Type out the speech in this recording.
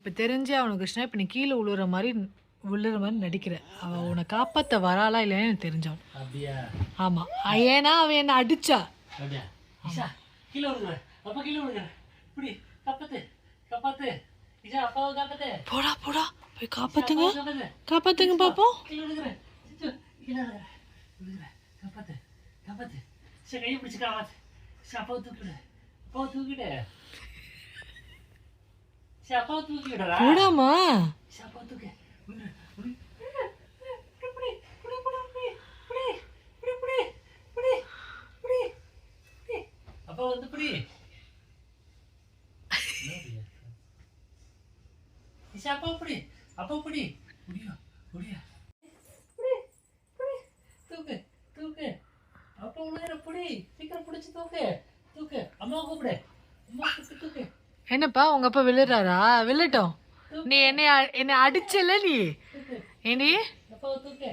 இப்போ தெரிஞ்சே அவனுக்கு கிருஷ்ணா இப்போ நீ கீழே விழுற மாதிரி நடிக்கிற. அவள் உன்னை காப்பாற்ற வராளா இல்லைன்னு எனக்கு தெரிஞ்சவன். அப்படியா? ஆமாம், ஏன்னா அவன் என்னை அடிச்சா. அப்படியா? இஷா கீழே விழுகிற, அப்பா கீழே விழுகிற, இப்படி காப்பாத்து காப்பாத்து இஷா, அப்பாவை காப்பாத்து. போடா போடா போய் காப்பாத்துங்க, காப்பாத்துங்க பாப்போம். கீழே விழுகிற, கீழே விழுகிற, காப்பாத்து காப்பாத்து இஷா, கையை பிடிச்சி காப்பாத்து இஷா, அப்பாவை தூக்கிடு, அப்பாவை தூக்கிடு இஷா, அப்பாவை தூக்கி விடுறா. போடாமா இஷா, அப்பாவை தூக்கு. அப்பா வந்து புடி இஷா, அப்பா புடி, அப்பா புடி, புடியா புடியா, புடி புடி, தூக்கு தூக்கு, அப்பா உள்ள புடி, சீக்கிரம் புடிச்சு தூக்கு தூக்கு, அம்மா கூப்பிடு, அம்மா தூக்கு தூக்கு. என்னப்பா உங்க அப்பா விழுறாரா? விழட்டும். நீ என்னை அடிச்சல நீ. ஏண்டி அப்பாவை தூக்கு.